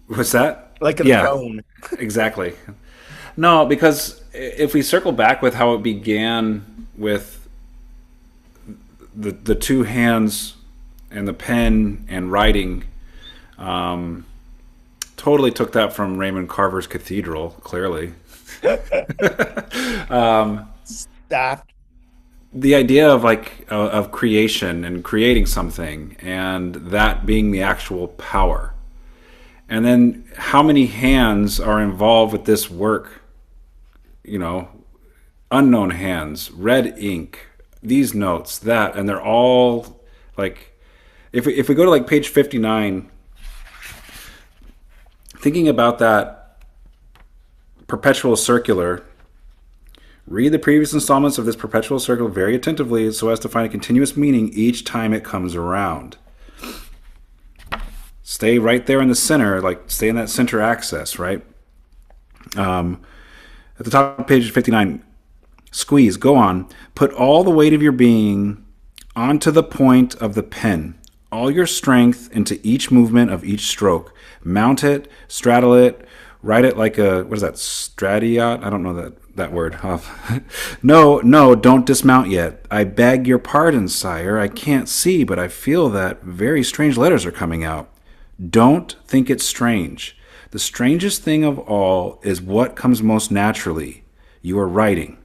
What's that? Like a phone. Exactly. No, because if we circle back with how it began with the two hands and the pen and writing, totally took that from Raymond Carver's Cathedral, clearly. Stop. The idea of like of creation and creating something and that being the actual power. And then how many hands are involved with this work? Unknown hands, red ink, these notes, that, and they're all like, if we go to like page 59, thinking about that perpetual circular, read the previous installments of this perpetual circular very attentively so as to find a continuous meaning each time it comes around. Stay right there in the center, like stay in that center axis, right? At the top of page 59, squeeze, go on. Put all the weight of your being onto the point of the pen, all your strength into each movement of each stroke. Mount it, straddle it, Write it like a, what is that, stratiot? I don't know that word. No, no, don't dismount yet. I beg your pardon, sire. I can't see, but I feel that very strange letters are coming out. Don't think it strange. The strangest thing of all is what comes most naturally. You are writing.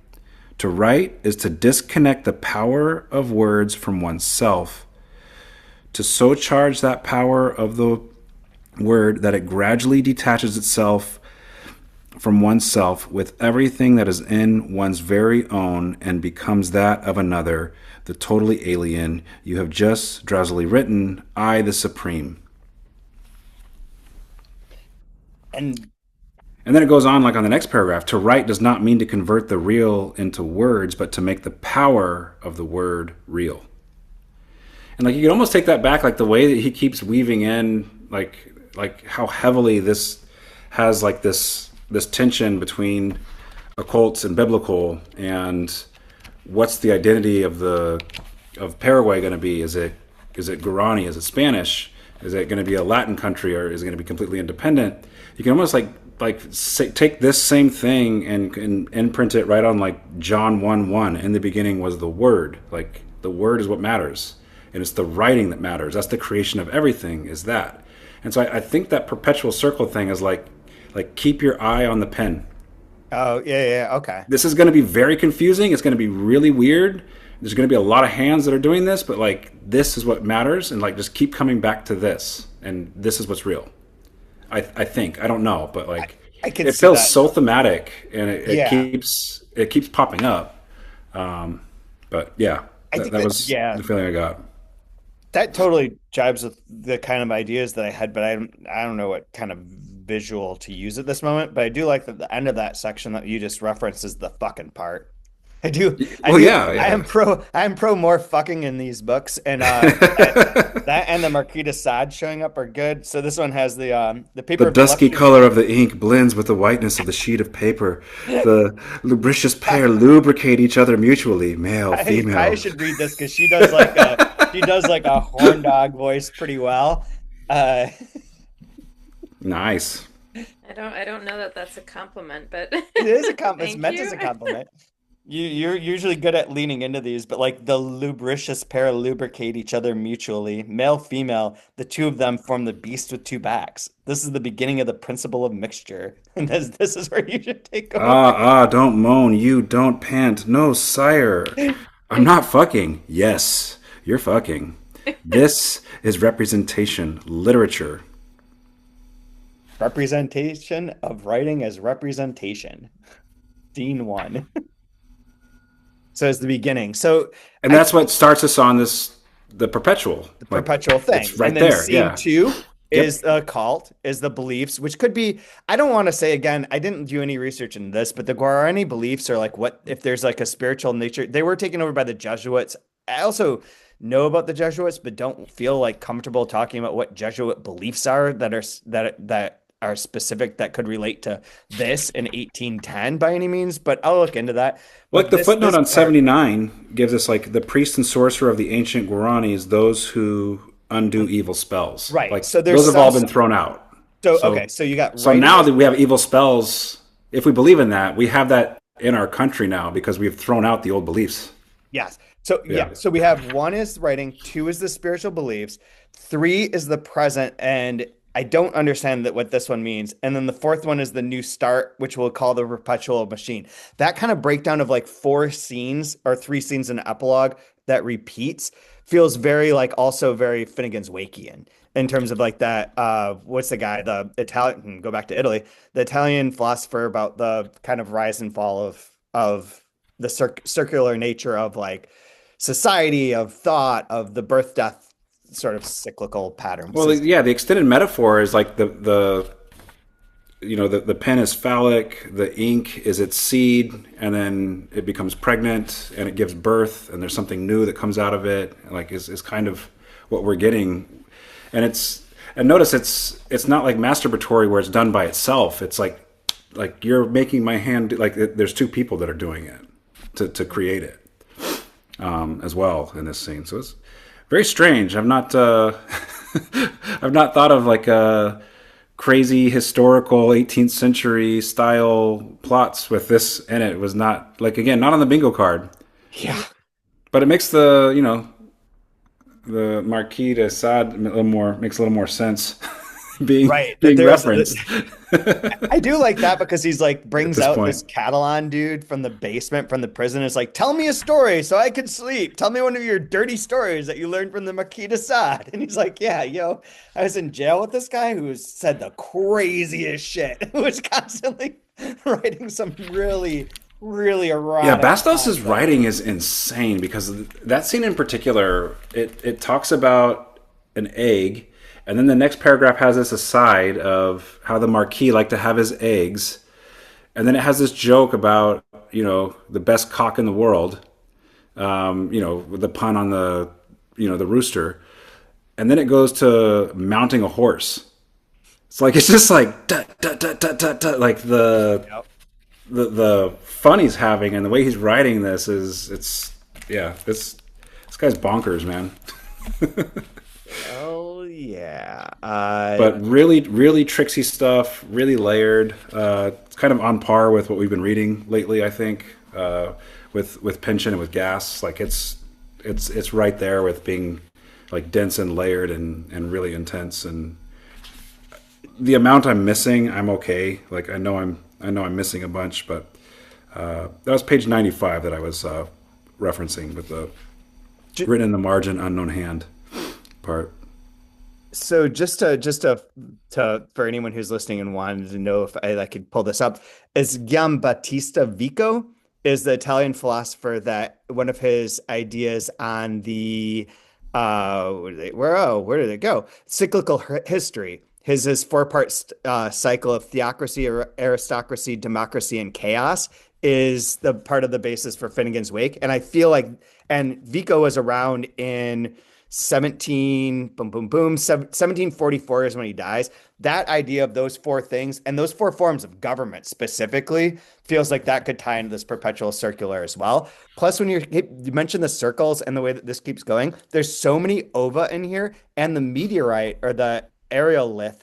To write is to disconnect the power of words from oneself, to so charge that power of the word that it gradually detaches itself from oneself with everything that is in one's very own and becomes that of another, the totally alien. You have just drowsily written, I the Supreme. And And then it goes on like on the next paragraph. To write does not mean to convert the real into words, but to make the power of the word real. And like you can almost take that back, like the way that he keeps weaving in, like how heavily this has like this tension between occults and biblical, and what's the identity of Paraguay going to be? Is it Guarani? Is it Spanish? Is it going to be a Latin country, or is it going to be completely independent? You can almost take this same thing and imprint it right on like John 1:1. In the beginning was the Word. Like the Word is what matters. And it's the writing that matters. That's the creation of everything, is that. And so I think that perpetual circle thing is like keep your eye on the pen. oh yeah, okay. This is going to be very confusing. It's going to be really weird. There's going to be a lot of hands that are doing this, but like this is what matters, and like just keep coming back to this, and this is what's real. I think. I don't know, but like I can it see feels that. so thematic, and Yeah. it keeps popping up. But yeah, I think that that, was yeah, the feeling I got. that totally jives with the kind of ideas that I had, but I don't know what kind of visual to use at this moment. But I do like that the end of that section that you just referenced is the fucking part. I do. I Well, do. yeah, yeah. I am pro more fucking in these books, and that and the Marquis de Sade showing up are good. So this one has the The paper of dusky voluptuous. color of the ink blends with the whiteness of the sheet of paper. The lubricious pair lubricate each other mutually, male, I female. should read this because she does like a horn dog voice pretty well. Uh, Nice. I don't know that that's a compliment, but it is it's thank meant as you. a compliment. You're usually good at leaning into these, but like the lubricious pair lubricate each other mutually, male, female, the two of them form the beast with two backs. This is the beginning of the principle of mixture. And this is where you should take over. Don't moan. You don't pant. No, sire. I'm not fucking. Yes, you're fucking. This is representation, literature. Representation of writing as representation. Scene one. So it's the beginning. So And I that's what starts us on the perpetual. the Like, perpetual thing. it's right And then there. scene Yeah. two is Yep. the cult, is the beliefs, which could be, I don't want to say again, I didn't do any research in this, but the Guarani beliefs are like what if there's like a spiritual nature. They were taken over by the Jesuits. I also know about the Jesuits, but don't feel like comfortable talking about what Jesuit beliefs are that are specific that could relate to this in 1810 by any means, but I'll look into that. Like But the this footnote this on part, 79 gives us like the priest and sorcerer of the ancient Guaranis, those who undo evil spells. right. Like So there's those have some all been thrown out. so okay, So so you got so writing now as that we have evil spells, if we believe in that, we have that in our country now because we've thrown out the old beliefs. yes. So Yeah. yeah, so we have one is writing, two is the spiritual beliefs, three is the present, and I don't understand that what this one means. And then the fourth one is the new start, which we'll call the perpetual machine. That kind of breakdown of like four scenes or three scenes in an epilogue that repeats feels very like also very Finnegan's Wakian in terms of like that what's the guy, the Italian, go back to Italy, the Italian philosopher about the kind of rise and fall of the circular nature of like society, of thought, of the birth death sort of cyclical pattern. Well, yeah, the extended metaphor is like the pen is phallic, the ink is its seed, and then it becomes pregnant and it gives birth, and there's something new that comes out of it. Like is kind of what we're getting, and notice it's not like masturbatory where it's done by itself. It's like you're making my hand like there's two people that are doing it to create it as well in this scene. So it's very strange. I've not I've not thought of like crazy historical 18th century style plots with this in it. It was not like, again, not on the bingo card, Yeah. but it makes the Marquis de Sade makes a little more sense being Right. being There was referenced I do like that because he's like at brings this out point. this Catalan dude from the basement from the prison. It's like, tell me a story so I can sleep. Tell me one of your dirty stories that you learned from the Marquis de Sade. And he's like, yeah, yo, I was in jail with this guy who said the craziest shit, who was constantly writing some really, really Yeah, erotic Bastos' nonsense. writing is insane because that scene in particular, it talks about an egg, and then the next paragraph has this aside of how the Marquis liked to have his eggs, and then it has this joke about the best cock in the world, with the pun on the rooster, and then it goes to mounting a horse. It's just like duh, duh, duh, duh, duh, duh, like Yep. the fun he's having and the way he's writing this is it's yeah this guy's bonkers, man. Oh yeah. But really really tricksy stuff, really layered. It's kind of on par with what we've been reading lately, I think, with pension and with gas. Like it's right there with being like dense and layered and really intense. And the amount I'm missing, I'm okay. Like I know I'm missing a bunch, but that was page 95 that I was referencing with the written in the margin unknown hand part. So just to for anyone who's listening and wanted to know if I could pull this up, is Giambattista Vico is the Italian philosopher that one of his ideas on the where did it go? Cyclical history. His four-part cycle of theocracy, aristocracy, democracy, and chaos is the part of the basis for Finnegan's Wake. And I feel like, and Vico was around in 1744 is when he dies. That idea of those four things and those four forms of government specifically feels like that could tie into this perpetual circular as well. Plus, when you mentioned the circles and the way that this keeps going, there's so many ova in here, and the meteorite or the aerolith,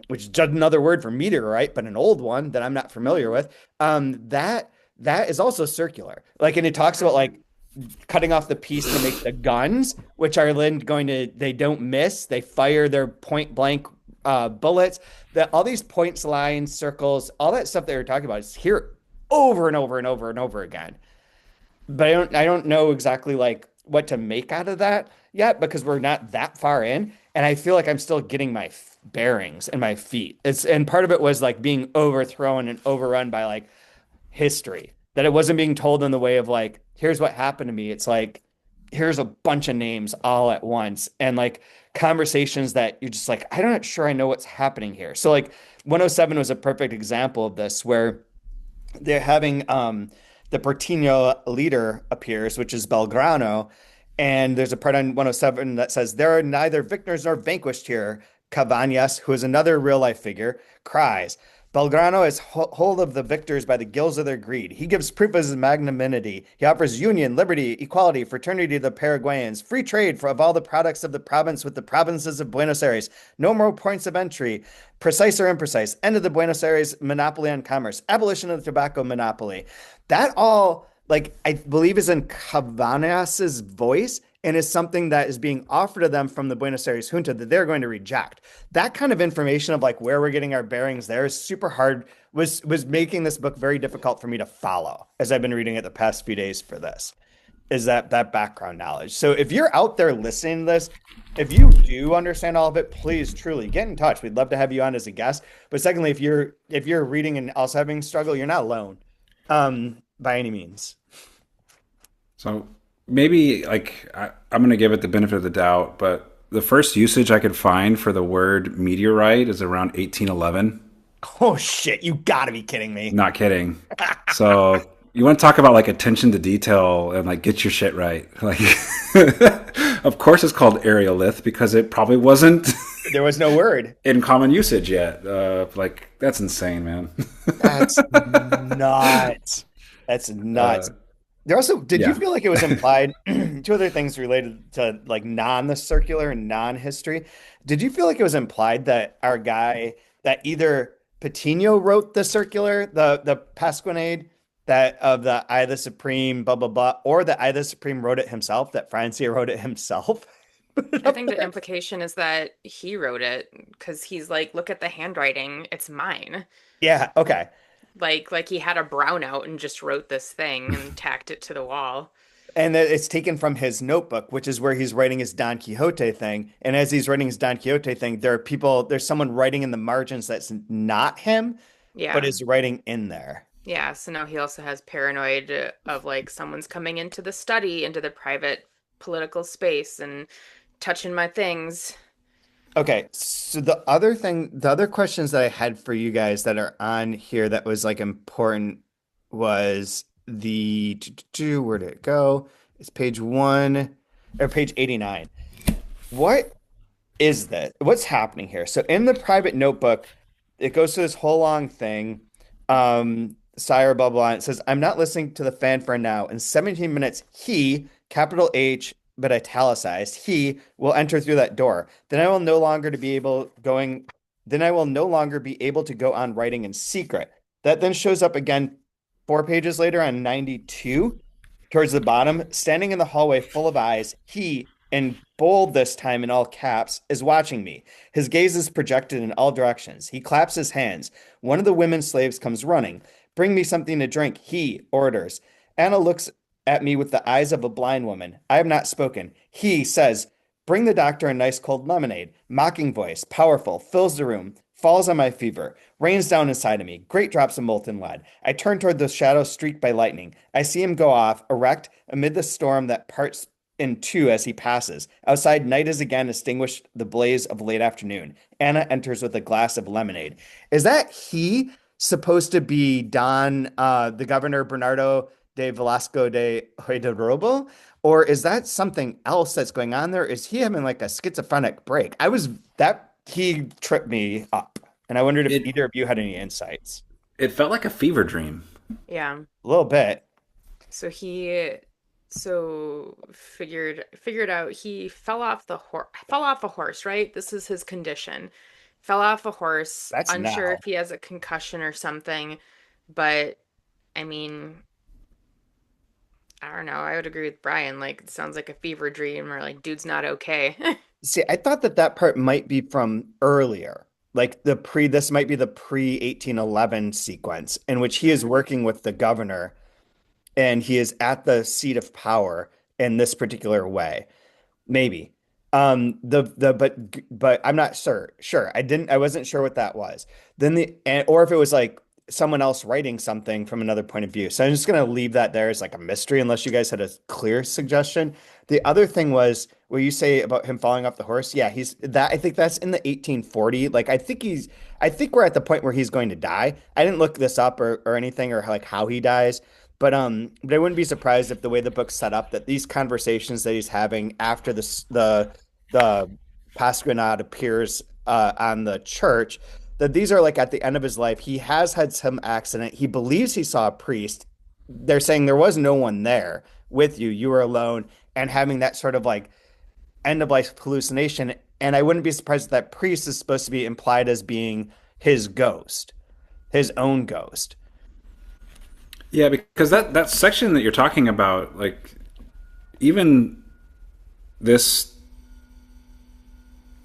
which is just another word for meteorite, but an old one that I'm not familiar with. That is also circular. Like, and it talks about like cutting off the piece to make the guns, which are then going to, they don't miss, they fire their point blank bullets. That all these points, lines, circles, all that stuff they were talking about is here over and over and over and over again. But I don't know exactly like what to make out of that yet because we're not that far in, and I feel like I'm still getting my bearings and my feet. It's and part of it was like being overthrown and overrun by like history, that it wasn't being told in the way of like, here's what happened to me. It's like, here's a bunch of names all at once and like conversations that you're just like, I'm not sure I know what's happening here. So like 107 was a perfect example of this where they're having the Portinho leader appears, which is Belgrano, and there's a part on 107 that says there are neither victors nor vanquished here. Cabañas, who is another real life figure, cries. Belgrano is hold of the victors by the gills of their greed. He gives proof of his magnanimity. He offers union, liberty, equality, fraternity to the Paraguayans, free trade for of all the products of the province with the provinces of Buenos Aires, no more points of entry, precise or imprecise, end of the Buenos Aires monopoly on commerce, abolition of the tobacco monopoly. That all, like, I believe is in Cabanas's voice and is something that is being offered to them from the Buenos Aires junta that they're going to reject. That kind of information of like where we're getting our bearings there is super hard, was making this book very difficult for me to follow as I've been reading it the past few days for this. Is that background knowledge. So if you're out there listening to this, if you do understand all of it, please truly get in touch. We'd love to have you on as a guest. But secondly, if you're reading and also having struggle, you're not alone. By any means. So maybe like I'm going to give it the benefit of the doubt, but the first usage I could find for the word meteorite is around 1811. Oh shit, you gotta be kidding me. Not kidding. So you want to talk about like attention to detail and like get your shit right. Like, of course it's called aerolith because it probably wasn't There was no word. in common usage yet. Like that's insane, man. That's nuts. That's Uh, nuts. There also, did you Yeah. feel like it was implied, two other things related to like the circular and non-history. Did you feel like it was implied that our guy, that either Patino wrote the circular, the Pasquinade, that of the I the Supreme, blah blah blah, or that I the Supreme wrote it himself, that Francia wrote it himself? Put it I up think the there. implication is that he wrote it because he's like, look at the handwriting, it's mine. Yeah, okay. Like he had a brownout and just wrote this thing and tacked it to the wall. And that it's taken from his notebook, which is where he's writing his Don Quixote thing. And as he's writing his Don Quixote thing, there's someone writing in the margins that's not him, but Yeah. is writing in there. Yeah, so now he also has paranoid of like someone's coming into the study, into the private political space and touching my things. Okay, so the other questions that I had for you guys that are on here that was like important was where did it go? It's page one or page 89. What is this? What's happening here? So in the private notebook, it goes through this whole long thing. Sire, blah, blah, and it says, I'm not listening to the fanfare now. In 17 minutes, he, capital H, but italicized, he will enter through that door. Then I will no longer be able to go on writing in secret. That then shows up again 4 pages later on 92 towards the bottom, standing in the hallway full of eyes. He, in bold this time in all caps, is watching me. His gaze is projected in all directions. He claps his hands. One of the women slaves comes running. Bring me something to drink, he orders. Anna looks at me with the eyes of a blind woman. I have not spoken. He says, bring the doctor a nice cold lemonade. Mocking voice, powerful, fills the room, falls on my fever, rains down inside of me, great drops of molten lead. I turn toward the shadow streaked by lightning. I see him go off, erect, amid the storm that parts in two as he passes. Outside, night is again extinguished the blaze of late afternoon. Anna enters with a glass of lemonade. Is that he supposed to be Don, the governor Bernardo de Velasco de Huidobro? Or is that something else that's going on there? Is he having like a schizophrenic break? He tripped me up. And I wondered if It either of you had any insights. it felt like a fever dream. Yeah. A little bit. So he figured out he fell off a horse, right? This is his condition. Fell off a horse, That's unsure now. if he has a concussion or something, but I mean, I don't know. I would agree with Brian. Like, it sounds like a fever dream or like, dude's not okay. See, I thought that part might be from earlier. Like this might be the pre 1811 sequence in which he is working with the governor and he is at the seat of power in this particular way. Maybe. The but I'm not sure. Sure. I wasn't sure what that was. Or if it was like someone else writing something from another point of view. So I'm just gonna leave that there as like a mystery unless you guys had a clear suggestion. The other thing was where you say about him falling off the horse. Yeah, I think that's in the 1840. Like I think we're at the point where he's going to die. I didn't look this up or anything or like how he dies. But I wouldn't be surprised if the way the book's set up that these conversations that he's having after the Pasquinade appears on the church, that these are like at the end of his life. He has had some accident. He believes he saw a priest. They're saying there was no one there with you. You were alone, and having that sort of like end of life hallucination. And I wouldn't be surprised if that priest is supposed to be implied as being his ghost, his own ghost. Yeah, because that section that you're talking about, like even this,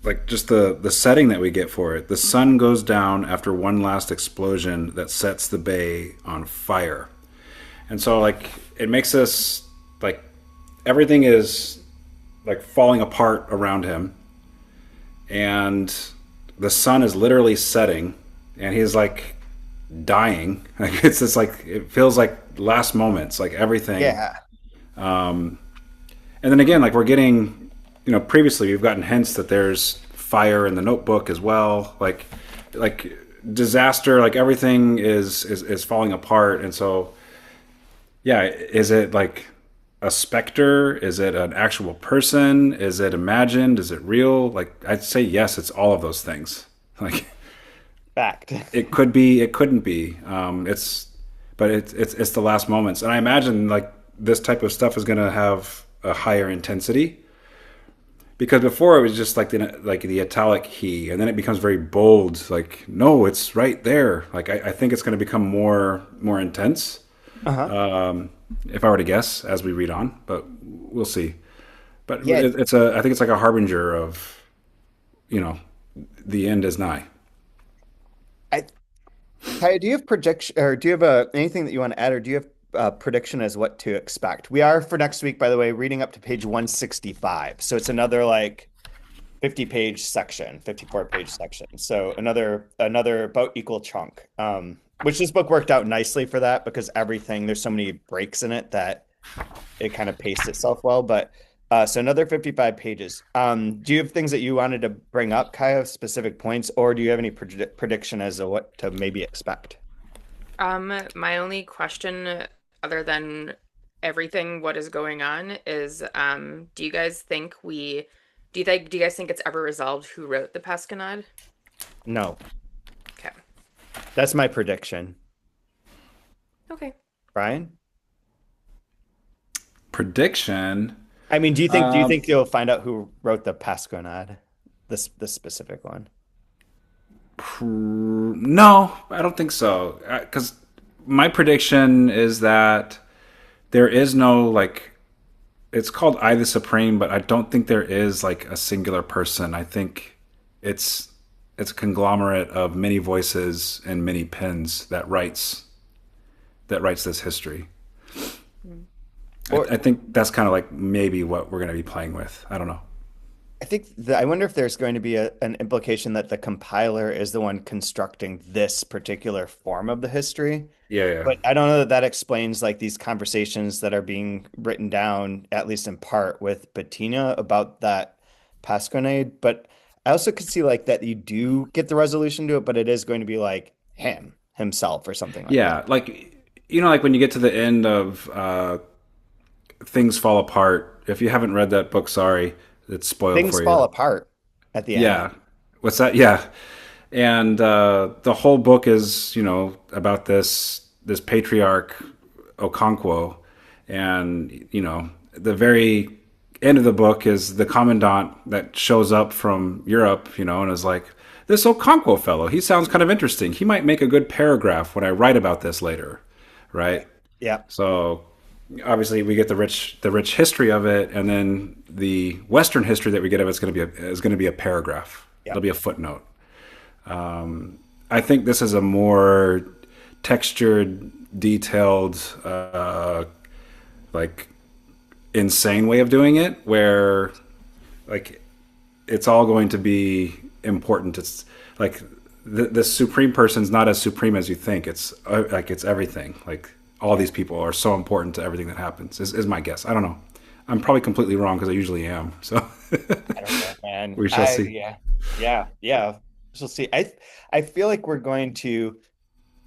like just the setting that we get for it. The sun goes down after one last explosion that sets the bay on fire. And so like it makes us like everything is like falling apart around him, and the sun is literally setting, and he's like dying. Like it's just like it feels like last moments, like everything. Yeah. And then again, like we're getting, previously we've gotten hints that there's fire in the notebook as well. Like disaster, like everything is falling apart. And so, yeah, is it like a specter? Is it an actual person? Is it imagined? Is it real? Like I'd say yes, it's all of those things. Like Fact. it could be, it couldn't be. But it's the last moments, and I imagine like this type of stuff is going to have a higher intensity, because before it was just like the italic he, and then it becomes very bold. Like, no, it's right there. Like, I think it's going to become more intense. Uh-huh. If I were to guess as we read on, but we'll see. But Yeah. I think it's like a harbinger of, you know, the end is nigh. I Kaya, do you have prediction or do you have anything that you want to add or do you have a prediction as what to expect? We are for next week, by the way, reading up to page 165. So it's another like 50-page section, 54-page section. So another about equal chunk. Which this book worked out nicely for that because there's so many breaks in it that it kind of paced itself well. But so another 55 pages. Do you have things that you wanted to bring up, Kaya, specific points, or do you have any prediction as to what to maybe expect? My only question, other than everything, what is going on, is do you guys think it's ever resolved who wrote the Pasquinade? No, Okay. that's my prediction. Okay. Brian? Prediction. I mean, do you think you'll find out who wrote the Pasquinade? This specific one. No, I don't think so. Because my prediction is that there is no like. It's called I the Supreme, but I don't think there is like a singular person. I think it's it's a conglomerate of many voices and many pens that writes this history. Mm. Or I think that's kind of like maybe what we're going to be playing with. I don't know. I wonder if there's going to be an implication that the compiler is the one constructing this particular form of the history. Yeah, yeah, But I don't know that that explains like these conversations that are being written down, at least in part, with Bettina about that Pasquinade. But I also could see like that you do get the resolution to it, but it is going to be like himself, or something like that. yeah. Like like when you get to the end of Things Fall Apart. If you haven't read that book, sorry, it's spoiled Things for fall you. apart at the end. Yeah. What's that? Yeah. And the whole book is about this patriarch Okonkwo, and the very end of the book is the commandant that shows up from Europe, and is like, this Okonkwo fellow, he sounds kind of interesting. He might make a good paragraph when I write about this later, right? Yeah. So obviously we get the rich history of it, and then the Western history that we get of it's going to be a paragraph. Yeah. It'll be a footnote. I think this is a more textured, detailed, like insane way of doing it, where like it's all going to be important. It's like the supreme person's not as supreme as you think. It's like it's everything. Like all these people are so important to everything that happens. Is my guess. I don't know. I'm probably completely wrong because I usually am. So I don't know, man. we shall see. Yeah. Yeah. Yeah. We'll see. I feel like we're going to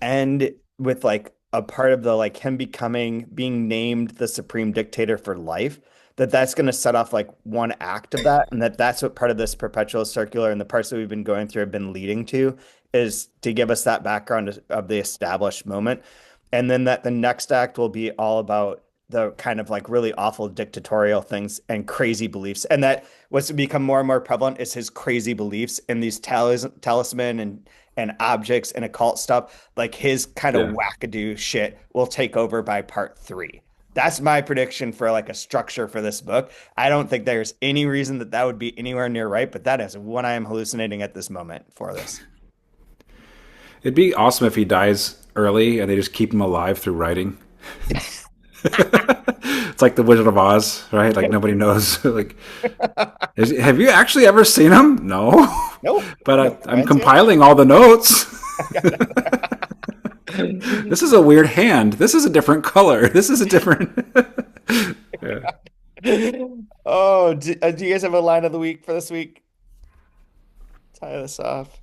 end with like a part of the like him being named the supreme dictator for life, that's going to set off like one act of that, and that's what part of this perpetual circular and the parts that we've been going through have been leading to, is to give us that background of the established moment. And then that the next act will be all about the kind of like really awful dictatorial things and crazy beliefs. And that what's become more and more prevalent is his crazy beliefs and these talisman and objects and occult stuff. Like his kind of Yeah. wackadoo shit will take over by part three. That's my prediction for like a structure for this book. I don't think there's any reason that that would be anywhere near right, but that is what I am hallucinating at this moment for this. It'd be awesome if he dies early and they just keep him alive through writing. It's like the Wizard of Oz, right? Like nobody knows. Like, have you actually ever seen him? No, Nope. but Nope. I'm That's it. compiling all the notes. This is a weird hand. This is a different color. This is a different. Yeah. Oh, do you guys have a line of the week for this week? Tie this off.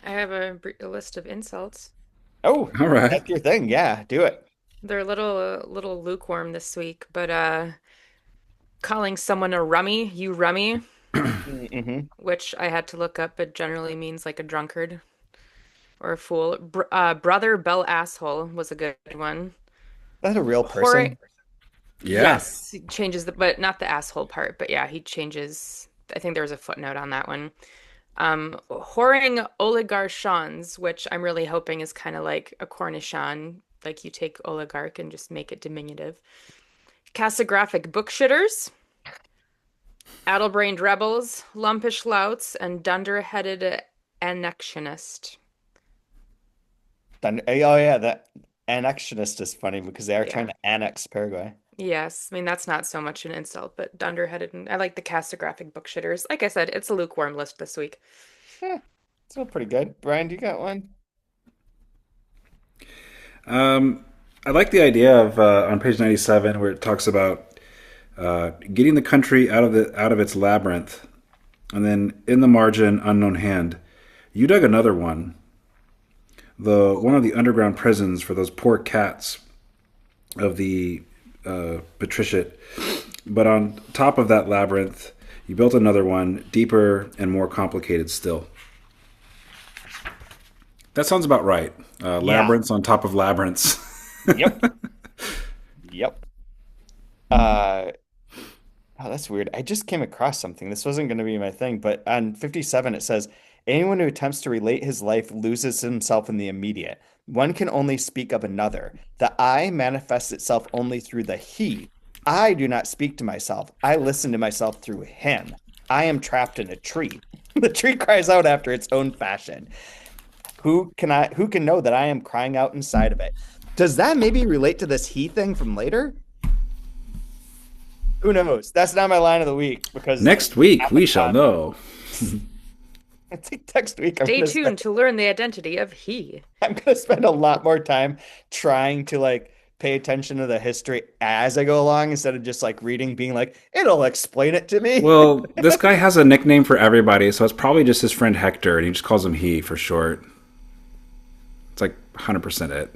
I have a list of insults. Oh, All right. that's your thing. Yeah, do it. They're a little lukewarm this week, but calling someone a rummy, you rummy, Hmm. which I had to look up, but generally means like a drunkard or a fool. Brother Bell asshole was a good one. that a real Hor person? Yeah. yes, he changes the, but not the asshole part, but yeah, he changes. I think there was a footnote on that one. Whoring oligarchons, which I'm really hoping is kind of like a Cornichon, like you take oligarch and just make it diminutive. Cassographic bookshitters, addle-brained rebels, lumpish louts, and dunder-headed annexionist. Then, oh yeah, that annexionist is funny because they are trying Yeah. to annex Paraguay. Yes, I mean that's not so much an insult, but dunderheaded. And I like the castrographic bookshitters. Like I said, it's a lukewarm list this week. Yeah, still pretty good. Brian, do you got one? I like the idea of on page 97 where it talks about getting the country out of its labyrinth, and then in the margin, unknown hand. You dug another one, the one of the underground prisons for those poor cats of the patriciate. But on top of that labyrinth, you built another one, deeper and more complicated still. That sounds about right. Yeah. Labyrinths on top of labyrinths. Yep. Yep. Uh, oh, that's weird. I just came across something. This wasn't going to be my thing, but on 57 it says, anyone who attempts to relate his life loses himself in the immediate. One can only speak of another. The I manifests itself only through the he. I do not speak to myself. I listen to myself through him. I am trapped in a tree. The tree cries out after its own fashion. Who can know that I am crying out inside of it? Does that maybe relate to this he thing from later? Who knows? That's not my line of the week because Next week, we shall Amazon. know. I think next week Stay tuned to learn the identity of he. I'm gonna spend a lot more time trying to like pay attention to the history as I go along instead of just like reading, being like, it'll explain it to me. Well, this guy has a nickname for everybody, so it's probably just his friend Hector, and he just calls him he for short. It's like 100% it.